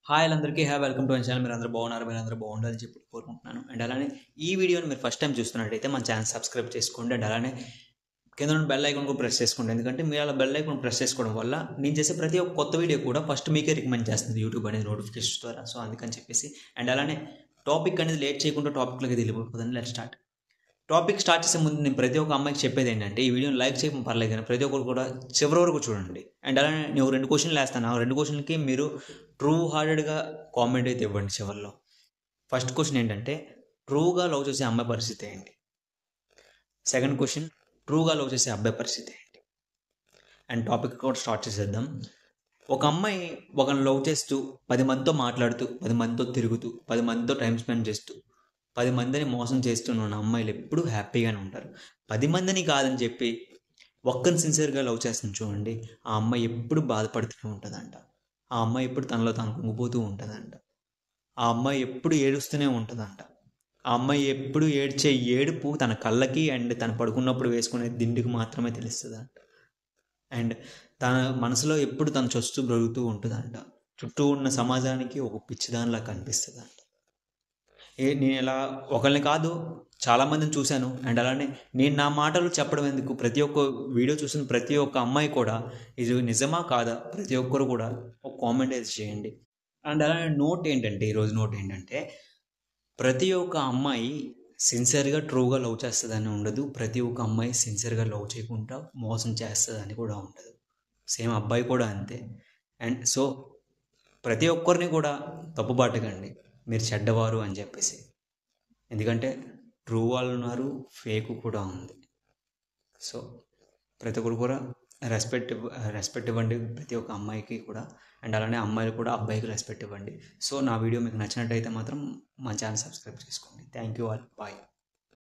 Hi అందరికీ welcome to my channel. మీరందరూ బాగున్నారు, మీరందరూ బాగుండాలని చెప్పి కోరుకుంటున్నాను. అండ్ అలానే ఈ వీడియోని మీరు ఫస్ట్ టైం చూస్తున్నట్టయితే మన ఛానల్ సబ్స్క్రైబ్ చేసుకోండి. అండ్ అలానే కింద ఉన్న బెల్ ఐకాన్ కూడా ప్రెస్ చేసుకోండి. ఎందుకంటే మీరు అలా బెల్ ఐకాన్ ప్రెస్ చేసుకోవడం వల్ల నేను చేసే ప్రతి ఒక్క కొత్త వీడియో కూడా ఫస్ట్ మీకే రికమెండ్ చేస్తుంది యూట్యూబ్ అనేది నోటిఫికేషన్ ద్వారా. సో అందుకని చెప్పేసి అండ్ అలానే టాపిక్ అనేది లేట్ చేయకుండా టాపిక్లోకి వెళ్ళిపోతుందని లెట్ స్టార్ట్. టాపిక్ స్టార్ట్ చేసే ముందు నేను ప్రతి ఒక్క అమ్మాయికి చెప్పేది ఏంటంటే, ఈ వీడియోని లైక్ చేయడం పర్లేదు కానీ ప్రతి ఒక్కరు కూడా చివరి వరకు చూడండి. అండ్ అలానే నేను 2 క్వశ్చన్లు వేస్తాను. ఆ 2 క్వశ్చన్లకి మీరు ట్రూ హార్టెడ్గా కామెంట్ అయితే ఇవ్వండి చివరిలో. ఫస్ట్ క్వశ్చన్ ఏంటంటే, ట్రూగా లవ్ చేసే అమ్మాయి పరిస్థితి ఏంటి? సెకండ్ క్వశ్చన్, ట్రూగా లవ్ చేసే అబ్బాయి పరిస్థితి ఏంటి? అండ్ టాపిక్ కూడా స్టార్ట్ చేసేద్దాం. ఒక అమ్మాయి ఒకరిని లవ్ చేస్తూ 10 మందితో మాట్లాడుతూ, 10 మందితో తిరుగుతూ, 10 మందితో టైం స్పెండ్ చేస్తూ, 10 మందిని మోసం చేస్తున్న అమ్మాయిలు ఎప్పుడూ హ్యాపీగానే ఉంటారు. 10 మందిని కాదని చెప్పి ఒక్కరిని సిన్సియర్గా లవ్ చేస్తుంది చూడండి, ఆ అమ్మాయి ఎప్పుడు బాధపడుతూనే ఉంటుందంట. ఆ అమ్మాయి ఎప్పుడు తనలో తాను కుంగిపోతూ ఉంటుందంట. ఆ అమ్మాయి ఎప్పుడు ఏడుస్తూనే ఉంటుందంట. ఆ అమ్మాయి ఎప్పుడు ఏడ్చే ఏడుపు తన కళ్ళకి అండ్ తను పడుకున్నప్పుడు వేసుకునే దిండుకి మాత్రమే తెలుస్తుందంట. అండ్ తన మనసులో ఎప్పుడు తను చస్తూ బ్రతుకుతూ ఉంటుందంట. చుట్టూ ఉన్న సమాజానికి ఒక పిచ్చిదానిలా కనిపిస్తుందంట. నేను ఇలా ఒకరిని కాదు చాలామందిని చూశాను. అండ్ అలానే నేను నా మాటలు చెప్పడం ఎందుకు, ప్రతి ఒక్క వీడియో చూసిన ప్రతి ఒక్క అమ్మాయి కూడా ఇది నిజమా కాదా ప్రతి ఒక్కరు కూడా ఒక కామెంట్ అయితే చేయండి. అండ్ అలానే ఈరోజు నోట్ ఏంటంటే, ప్రతి ఒక్క అమ్మాయి సిన్సియర్గా ట్రూగా లవ్ చేస్తుందని ఉండదు. ప్రతి ఒక్క అమ్మాయి సిన్సియర్గా లవ్ చేయకుండా మోసం చేస్తుందని కూడా ఉండదు. సేమ్ అబ్బాయి కూడా అంతే. అండ్ సో ప్రతి ఒక్కరిని కూడా తప్పుపట్టకండి మీరు చెడ్డవారు అని చెప్పేసి. ఎందుకంటే ట్రూ వాళ్ళు ఉన్నారు, ఫేక్ కూడా ఉంది. సో ప్రతి ఒక్కరు కూడా రెస్పెక్ట్ ఇవ్వండి ప్రతి ఒక్క అమ్మాయికి కూడా. అండ్ అలానే అమ్మాయిలు కూడా అబ్బాయికి రెస్పెక్ట్ ఇవ్వండి. సో నా వీడియో మీకు నచ్చినట్టయితే మాత్రం మా ఛానల్ సబ్స్క్రైబ్ చేసుకోండి. Thank you all, bye.